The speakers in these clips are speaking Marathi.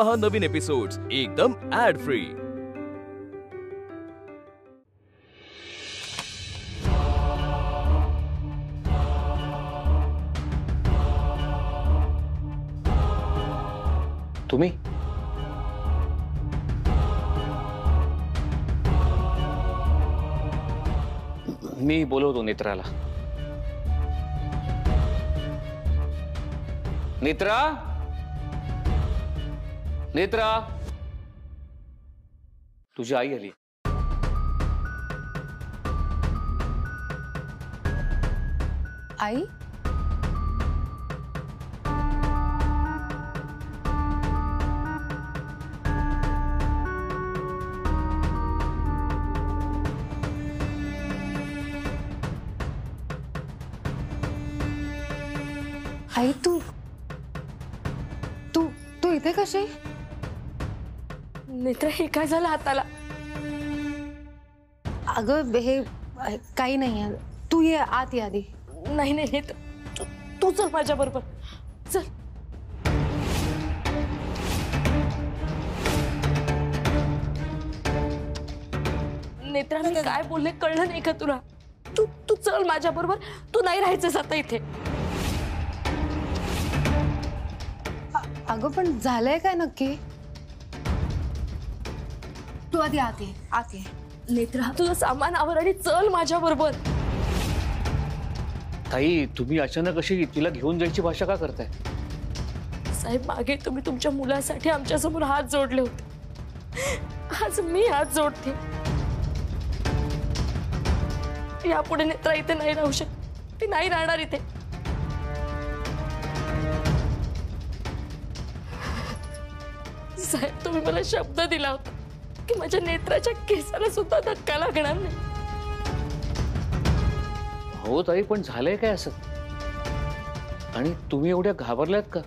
पहा नवीन एपिसोड्स एकदम ऍड फ्री। तुम्ही मी बोलवतो नेत्राला। नेत्रा, नेत्रा, तुझी आई आली। आई? आई तू तू तू इथे कशी? नेत्रा, हे काय झालं हाताला? अगं हे काही नाही आहे, तू ये आत या आधी। नाही नाही नेत्रा, तू चल माझ्या बरोबर, चल। नेत्रा, मी काय बोलले कळलं नाही का तुला? तू तू चल माझ्या बरोबर, तू नाही राहायचंस आता इथे। अगं पण झालंय काय नक्की? तू आधी आत ये, आत ये। नेत्रा, तुझं सामान आवर आणि चल माझ्या बरोबर। ताई, तुम्ही अचानक अशी तिला घेऊन जायची भाषा का करताय? साहेब, मागे तुम्ही तुमच्या मुलासाठी आमच्या समोर हात जोडले होते, आज मी हात जोडते। यापुढे नेत्रा इथे नाही राहू शकत, ती नाही राहणार इथे। साहेब, तुम्ही मला शब्द दिला होता की माझ्या नेत्राच्या केसाला सुद्धा धक्का लागणार नाही। हो ताई, पण झालंय काय असं? आणि तुम्ही एवढ्या घाबरल्यात का?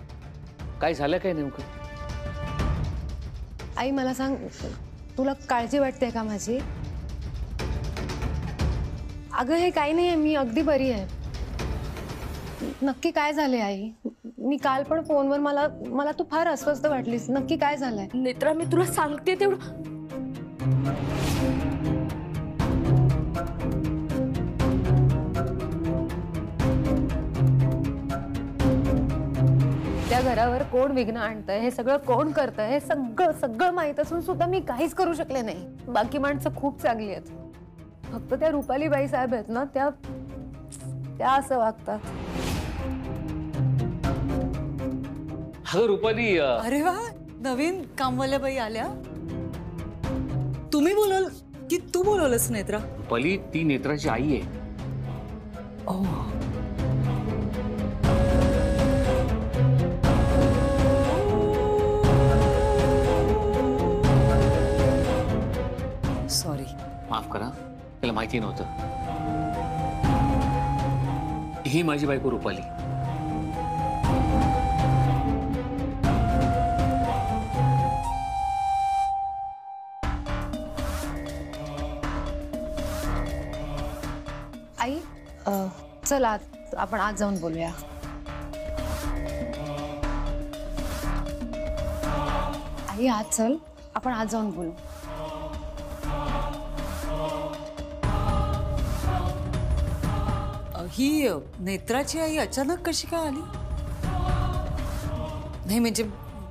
काय झालं काय नेमकं? आई मला सांग, तुला काळजी वाटते का माझी? अगं हे काही नाही आहे, मी अगदी बरी आहे। नक्की काय झाले आई? मी काल पण फोनवर मला तू फार अस्वस्थ वाटलीस, नक्की काय झालंय? नेत्रा, मी तुला सांगते तेवढं। त्या घरावर कोण विघ्न आणतंय, हे सगळं कोण करतंय, हे सगळं माहित असून सुद्धा मी काहीच करू शकले नाही। बाकी माणसं खूप चांगली आहेत, फक्त त्या रुपाली बाई साहेब आहेत ना, त्या असं वागतात। अगं रुपाली, अरे वा, नवीन कामवाल्या बाई आल्या। तुम्ही बोलवल की तू बोलवलंस नेत्रा? रुपाली ती नेत्राची आई आहे। सॉरी, माफ करा, त्याला माहिती नव्हतं। ही माझी बायको रुपाली। आई चल आपण आज जाऊन बोलूया। आई आज चल, आपण आज जाऊन बोलू। ही नेत्राची आई अचानक कशी काय आली? नाही म्हणजे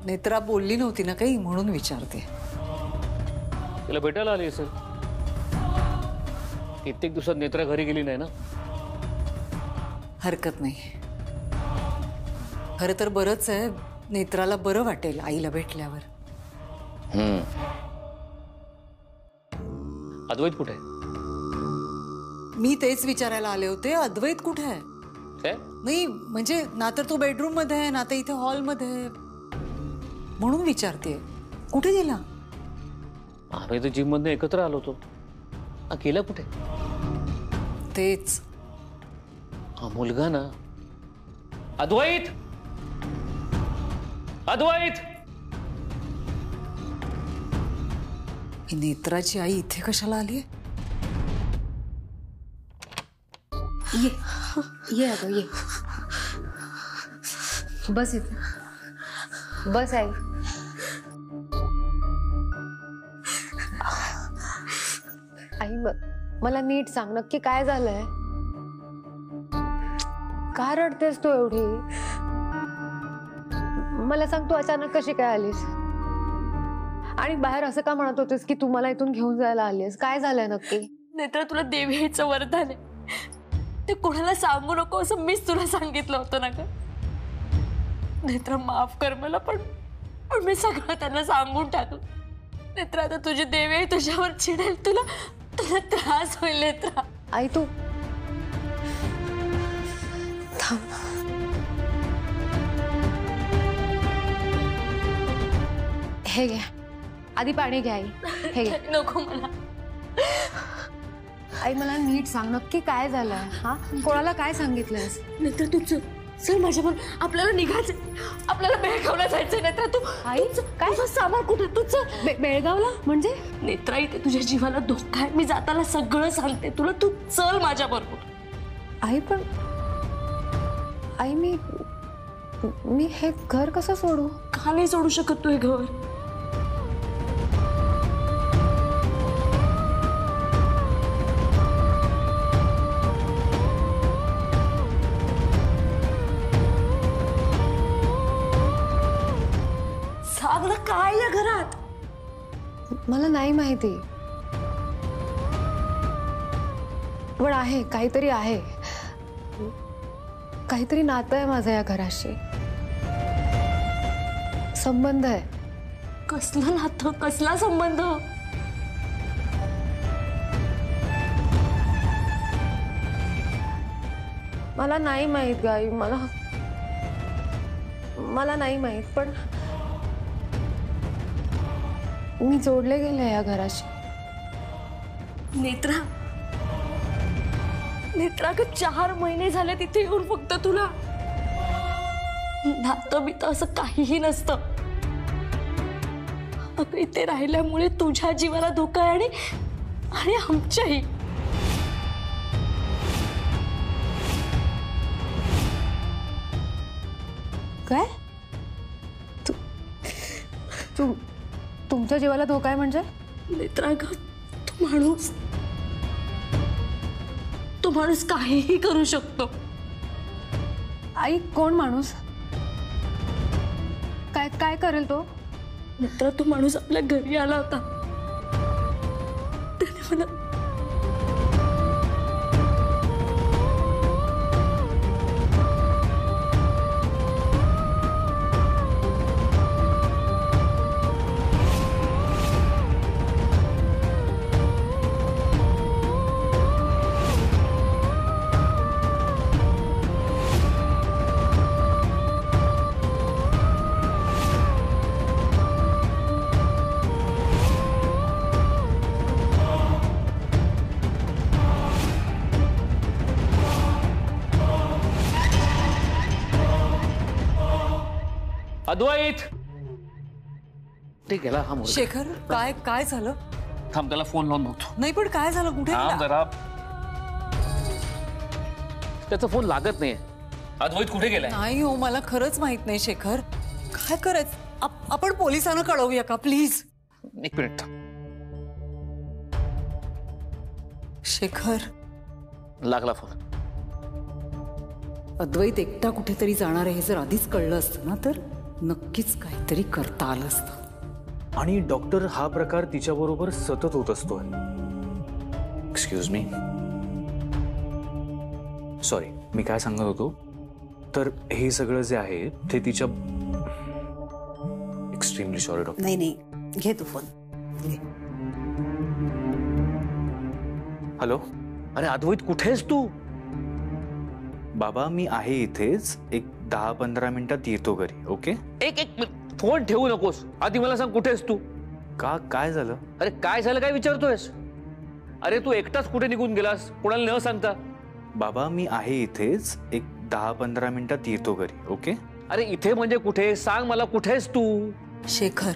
नेत्रा बोलली नव्हती ना काही, म्हणून विचारते। तिला भेटायला आली असेल। कित्येक दिवसात नेत्रा घरी गेली नाही ना। हरकत नाही, खरं तर बरंच आहे, नेत्राला बरं वाटेल आईला भेटल्यावर। अद्वैत कुठे आहे? मी तेच विचारायला आले होते, अद्वैत कुठे आहे? काय? नाही म्हणजे ना तर तो बेडरूम मध्ये आहे, ना तर इथे हॉल मध्ये आहे, म्हणून विचारते कुठे गेला? आम्ही तर जिम मध्ये एकत्र आलो होतो, गेला कुठे? तेच हा मुलगा ना, अद्वैत, अद्वैत। ही नेत्राची आई इथे कशाला आली? ये अगं ये, बस इथे बस आई। मला नीट सांग नक्की काय झालंय. का रडतेस तू एवढी. मला सांग तू अचानक कशी काय आलीस आणि बाहेर असं का म्हणत होतेस की तू मला इथून घेऊन जायला आलीस. काय झालंय नक्की. नेत्रा तुला देवी यायचं वरदान आहे ते कोणाला सांगू नको असं मीच तुला सांगितलं होतं ना ग. नेत्रा माफ कर मला पण मी सगळं त्यांना सांगून टाकलं. नेत्रा आता तुझी देवी आहे तुझ्यावर चिडेल तुला तुला त्रास होईल नेत्रा. आई तू थांब. हे घे आधी पाणी घ्या आई. हे घे. नको मला. आई मला नीट सांग नक्की काय झालंय. हा कोणाला काय सांगितलंयस. नेत्रा तू चल चल माझ्याबरोबर आपल्याला निघायचं आपल्याला बेळगावला जायचंय. नेत्रा तू आई काय तुझं सामान कुठे तू चल. बेळगावला म्हणजे. नेत्रा इथे तुझ्या जीवाला धोका आहे मी जाताना सगळं सांगते तुला तू चल माझ्या बरोबर. आई पण आई मी हे घर कसं सोडू. का नाही सोडू शकत तू हे घर. सांग ना काय या घरात. मला नाही माहिती पण आहे काहीतरी आहे. काहीतरी नातं आहे माझं या घराशी. संबंध आहे. कसलं नातं कसला संबंध. मला नाही माहित गाई. मला नाही माहित पण मी जोडले गेले या घराशी. नेत्रा नेत्रा ग 4 महिने झाले तिथे येऊन फक्त तुला. नातं बितं असं काहीही नसतं. अगं इथे राहिल्यामुळे तुझ्या जीवाला धोका आहे आणि आमच्याही. काय तुमच्या जीवाला धोका आहे म्हणजे. नेत्रा ग तो माणूस काहीही करू शकतो. आई कोण माणूस. काय काय करेल तो. नेत्रा तो माणूस आपल्या घरी आला होता त्याने मला अद्वैत ठीक आहे हा मुलगा. शेखर काय काय झालं. थांब त्याला फोन लावून बघतो. नाही पण काय झालं कुठे थांब गेला? जरा. त्याचा फोन लागत नाही. अद्वैत कुठे गेलाय. नाही हो मला खरंच माहित नाही शेखर. काय करायचं आपण पोलिसांना कळवूया का प्लीज. एक मिनिट. शेखर लागला फोन. अद्वैत एकटा कुठेतरी जाणार आहे हे जर आधीच कळलं असतं ना तर नक्कीच काहीतरी करता आलं असतं. आणि डॉक्टर हा प्रकार तिच्याबरोबर सतत होत असतोय. एक्सक्यूज मी सॉरी मी काय सांगत होतो तर हे सगळं जे आहे ते तिच्या एक्स्ट्रीमली सॉरी डॉक्टर. नाही नाही घे तू फोन. हॅलो. अरे अद्वैत कुठेस तू. बाबा मी आहे इथेच. एक 10-15 मिनिटात येतो घरी. ओके. एक फोन ठेवू नकोस. आधी मला सांग कुठेस तू. का काय झालं. अरे काय झालं काय विचारतोयस. अरे तू एकटाच कुठे निघून गेलास कोणाला न सांगता. बाबा मी आहे इथेच. एक 10-15 मिनिटात येतो घरी. ओके. अरे इथे म्हणजे कुठे सांग मला कुठेस तू. शेखर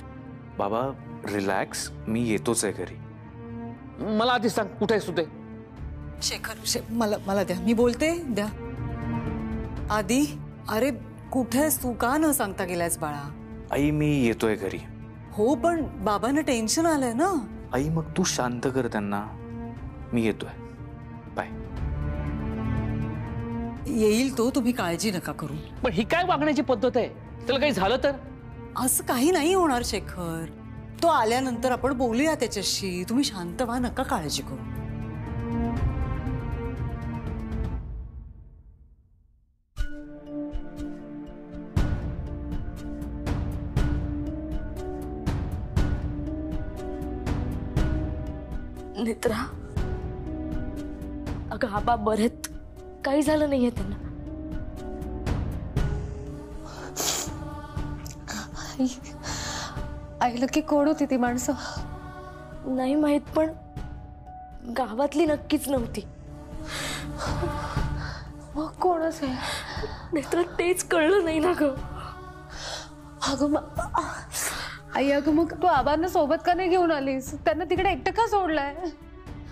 बाबा रिलॅक्स मी येतोच आहे घरी. मला आधी सांग कुठेस तू ते. शेखर मला द्या मी बोलते द्या. आधी अरे कुठेस तू का न सांगता गेलास बाळा. आई मी येतोय घरी. हो पण बाबांना टेन्शन आलंय ना. आई मग तू शांत कर त्यांना. मी येतोय. बाय. येईल तो, तुम्ही काळजी नका करू. पण ही काय वागण्याची पद्धत आहे? त्याला काही झालं तर? असं काही नाही होणार शेखर. तो आल्यानंतर आपण बोलूया त्याच्याशी. तुम्ही शांत व्हा, नका काळजी करू. नेत्रा, अगं आबा बरेत, काही झालं नाहीये त्यांना. आईला की कोण होती ती माणसं? नाही माहित, पण गावातली नक्कीच नव्हती. मग कोण असेल? नेत्रा, तेच कळलं नाही ना ग. अगं आई, अगं मग तू आबांना सोबत का नाही घेऊन आलीस? त्यांना तिकडे एकटं का सोडलंय?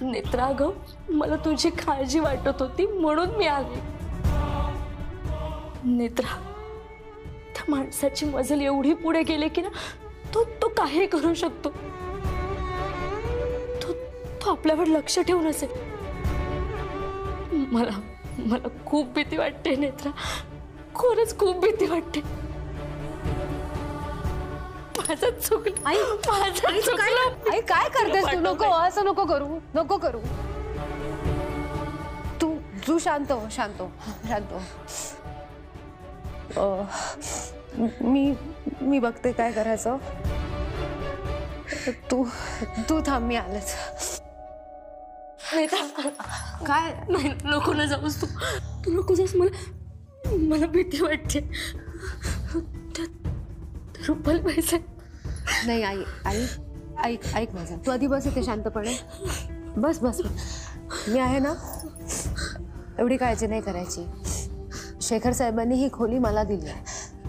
नेत्रा ग, मला तुझी काळजी वाटत होती म्हणून मी आले. नेत्रा, त्या माणसाची मजल एवढी पुढे गेले की ना, तो काही करू शकतो. तो आपल्यावर लक्ष ठेवून असेल. मला खूप भीती वाटते नेत्रा, खरंच खूप भीती वाटते. माझं चुकलं आई, माझं चुकलं. आई काय करतेस तू? नको, असं नको करू, नको करू. तू शांत हो, शांत हो, शांत हो. मी बघते काय करायचं. तू थांब, मी आलेच. काय नाही, नको ना जाऊस तू नको जाऊस. मला भीती वाटते. रुपाली पैसे नाही. आई ऐक माझं. तू आधी बस इथे शांतपणे. बस. मी आहे ना, एवढी काळजी नाही करायची. शेखर साहेबांनी ही खोली मला दिली आहे.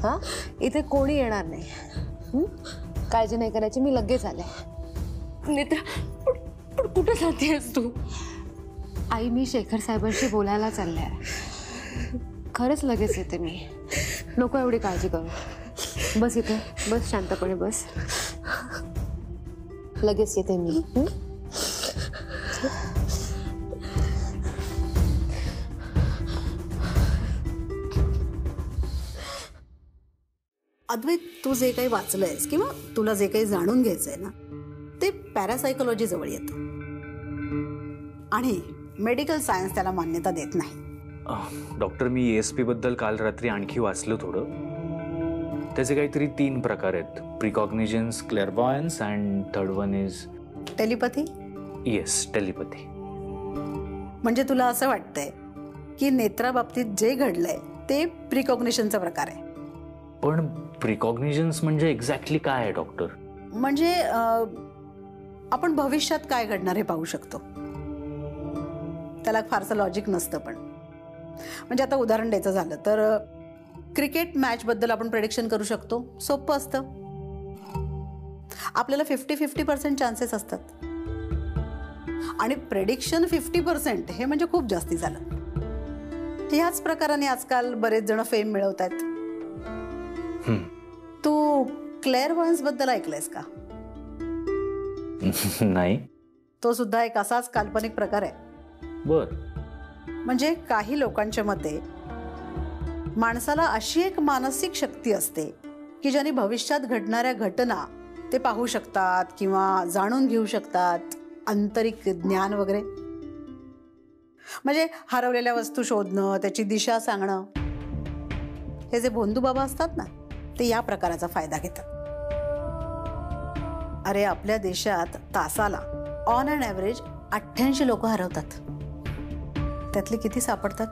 हा, इथे कोणी येणार नाही. काळजी नाही करायची, मी लगेच आले. नेत्रा, पण कुठं जातेस तू? आई, मी शेखर साहेबांशी बोलायला चालले आहे. खरंच लगेच येते मी. नको एवढी काळजी करू. बस इथे, बस शांतपणे बस. लगेच येते मी. अद्वैत, तू जे काही वाचलंयस किंवा तुला जे काही जाणून घ्यायचंय ना, ते पॅरासायकोलॉजी जवळ येतं आणि मेडिकल सायन्स त्याला मान्यता देत नाही. डॉक्टर, मी ESP बद्दल काल रात्री आणखी वाचलं थोडं. त्याचे काहीतरी 3 प्रकार आहेत. Precognitions, clairvoyance and third one is telepathy. Yes, telepathy. म्हणजे तुला असं वाटतंय की नेत्रा बाबतीत जे घडलंय ते प्रिकॉग्निशनचा प्रकार आहे. पण प्रिकॉग्निजन्स म्हणजे एक्झॅक्टली काय आहे डॉक्टर? म्हणजे आपण भविष्यात काय घडणार हे पाहू शकतो. त्याला फारसं लॉजिक नसतं. पण म्हणजे आता उदाहरण द्यायचं झालं तर क्रिकेट मॅच बद्दल आपण प्रेडिक्शन करू शकतो. सोपं असतं. आपल्याला 50-50% चान्सेस असतात आणि प्रेडिक्शन 50% हे म्हणजे खूप जास्ती झालं. ह्याच प्रकाराने आजकाल बरेच जण फेम मिळवत आहेत. तू क्लेअरवॉयन्स बद्दल ऐकलंयस का? नाही. तो सुद्धा एक असाच काल्पनिक प्रकार आहे. बर. म्हणजे काही लोकांच्या मते माणसाला अशी एक मानसिक शक्ती असते की ज्याने भविष्यात घडणाऱ्या घटना ते पाहू शकतात किंवा जाणून घेऊ शकतात. आंतरिक ज्ञान वगैरे. म्हणजे हरवलेल्या वस्तू शोधणं, त्याची दिशा सांगणं. हे जे भोंदू बाबा असतात ना, ते या प्रकाराचा फायदा घेतात. अरे, आपल्या देशात तासाला ऑन अँड ॲव्हरेज 88 लोक हरवतात. त्यातले किती सापडतात?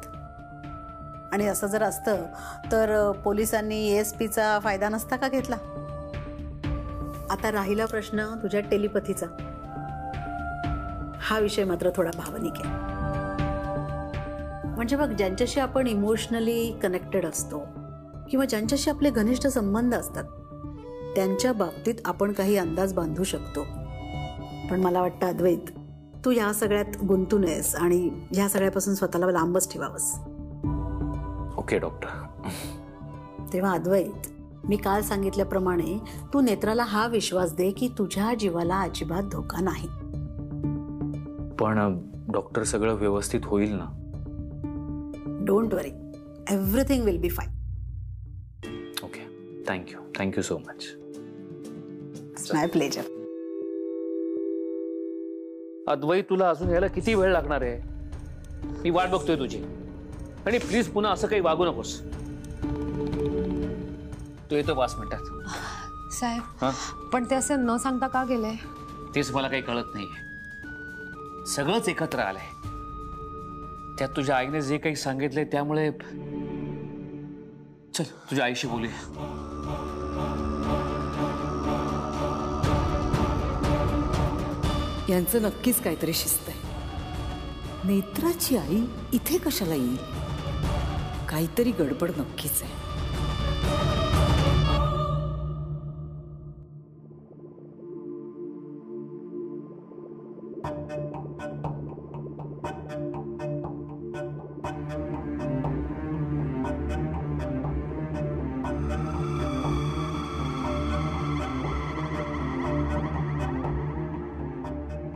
आणि असं जर असतं तर पोलिसांनी ESPचा फायदा नसता का घेतला? आता राहिला प्रश्न तुझ्या टेलिपॅथीचा. हा विषय मात्र थोडा भावनिक आहे. म्हणजे बघ, ज्यांच्याशी आपण इमोशनली कनेक्टेड असतो किंवा ज्यांच्याशी आपले घनिष्ठ संबंध असतात त्यांच्या बाबतीत आपण काही अंदाज बांधू शकतो. पण मला वाटतं अद्वैत, तू या सगळ्यात गुंतू नयेस आणि ह्या सगळ्यापासून स्वतःला लांबच ठेवावंस. Okay doctor. तेव्हा अद्वैत, मी काल सांगितल्याप्रमाणे तू नेत्राला हा विश्वास दे की तुझ्या जीवाला अजिबात धोका नाही. पण डॉक्टर सगळं व्यवस्थित होईल ना? Don't worry, everything will be fine. Okay, thank you so much. My pleasure. Advait, तुला अजून यायला किती वेळ लागणार आहे? मी वाट बघतोय तुझी. आणि प्लीज पुन्हा असं काही वागू नकोस. तू येतो 5 मिनिटात. साहेब, पण ते असं न सांगता का गेले? तेच मला काही कळत नाहीये. सगळंच एकत्र आलंय. त्यात तुझ्या आईने जे काही सांगितलंय त्यामुळे. चल तुझ्या आईशी बोलूया. यांचं नक्कीच काहीतरी शिस्त आहे. नेत्राची आई इथे कशाला येईल? काहीतरी गडबड नक्कीच आहे.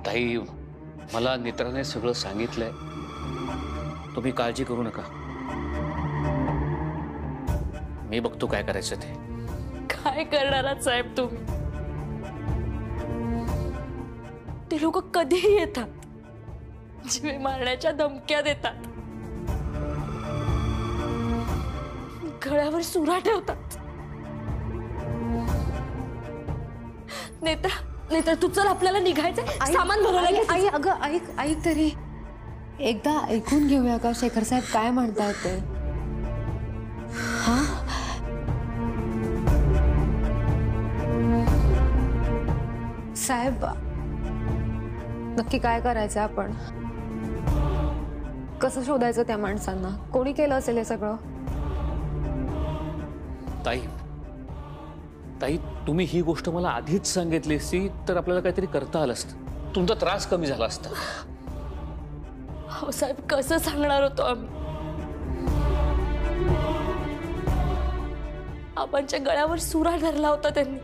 ताई, मला नेत्राने सगळं सांगितलंय. तुम्ही काळजी करू नका. मी बघतो काय करायचं ते. काय करणार आहात साहेब तुम्ही? ते लोक कधीही येतात, जीवे मारण्याच्या धमक्या देतात, गळ्यावर सुरा ठेवतात. नेत्रा तू चल, आपल्याला निघायचंय. सामान भरवलं. आई, अगं ऐक तरी. एकदा ऐकून घेऊया का शेखर साहेब काय म्हणतायत ते? हा, साहेब नक्की काय करायचं आपण? कसं शोधायचं त्या माणसांना? कोणी केलं असेल हे सगळं? ताई, तुम्ही ही गोष्ट मला आधीच सांगितली असती तर आपल्याला काहीतरी करता आलं असतं. तुमचा त्रास कमी झाला असता. हो साहेब, कसं सांगणार होतो आम्ही? आबांच्या गळ्यावर सुरा धरला होता त्यांनी.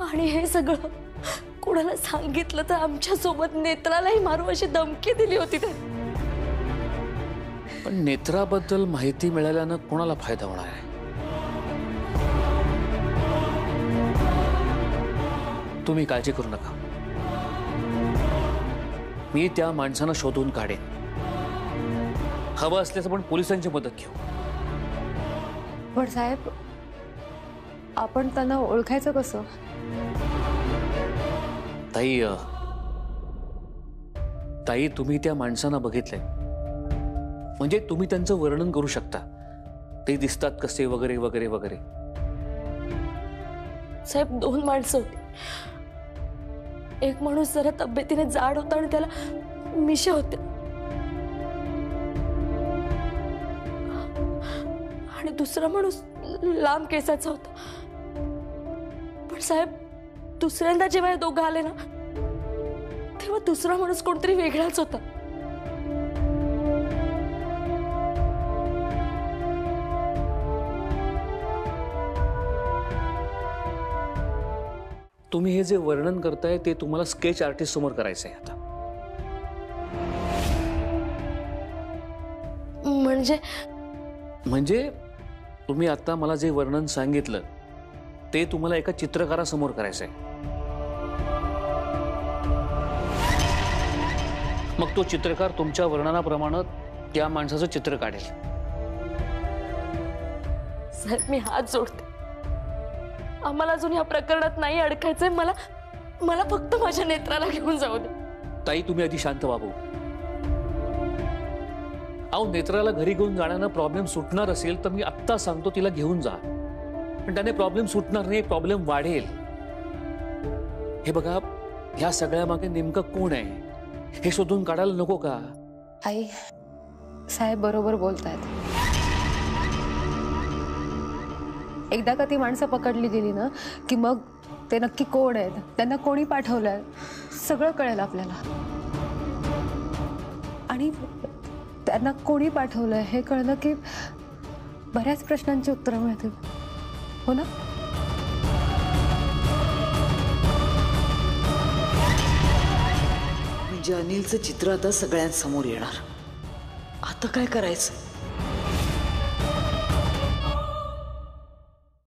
आणि हे सगळं कोणाला सांगितलं तर आमच्या सोबत नेत्रालाही मारू अशी धमकी दिली होती त्यांनी. पण नेत्राबद्दल माहिती मिळाल्यानं कोणाला फायदा होणार आहे? तुम्ही काळजी करू नका. मी त्या माणसांना शोधून काढेन. हवं असल्यास आपण पोलिसांची मदत घेऊ. पण साहेब, आपण त्यांना ओळखायचं कसं? ताई, तुम्ही त्या माणसांना बघितलंय म्हणजे तुम्ही त्यांचं वर्णन करू शकता. ते दिसतात कसे वगैरे वगैरे वगैरे. साहेब, 2 माणसं होती. एक माणूस जरा तब्येतीने जाड होता आणि त्याला मिशा होत्या, आणि दुसरा माणूस लांब केसाचा होता. पण साहेब, दुसऱ्यांदा जेव्हा हे दोघं आले ना, तेव्हा दुसरा माणूस कोणतरी वेगळाच होता. तुम्ही हे जे वर्णन करताय ते तुम्हाला स्केच आर्टिस्ट समोर करायचंय आता. म्हणजे तुम्ही आता मला जे वर्णन सांगितलं ते तुम्हाला एका चित्रकारासमोर करायचंय. मग तो चित्रकार तुमच्या वर्णनाप्रमाणे त्या माणसाचं चित्र काढेल. साहेब, मी हात जोडते. आम्हाला अजून या प्रकरणात नाही अडकायचंय. मला फक्त माझ्या नेत्राला घेऊन जाऊ दे. ताई, तुम्ही आधी शांत व्हावं. अहो, नेत्राला घरी घेऊन जाण्यानं प्रॉब्लेम सुटणार असेल तर मी आत्ता सांगतो तिला घेऊन जा. पण त्याने प्रॉब्लेम सुटणार नाही, प्रॉब्लेम वाढेल. हे बघा, ह्या सगळ्या मागे नेमकं कोण आहे हे शोधून काढायला नको का? आई, साहेब बरोबर बोलतायत. एकदा का ती माणसं पकडली गेली ना की मग ते नक्की कोण आहेत, त्यांना कोणी पाठवलंय, सगळं कळेल आपल्याला. आणि त्यांना कोणी पाठवलंय हे कळलं की बऱ्याच प्रश्नांची उत्तरं मिळतील. हो ना? म्हणजे अनिलचं चित्र आता सगळ्यांसमोर येणार. आता काय करायचं?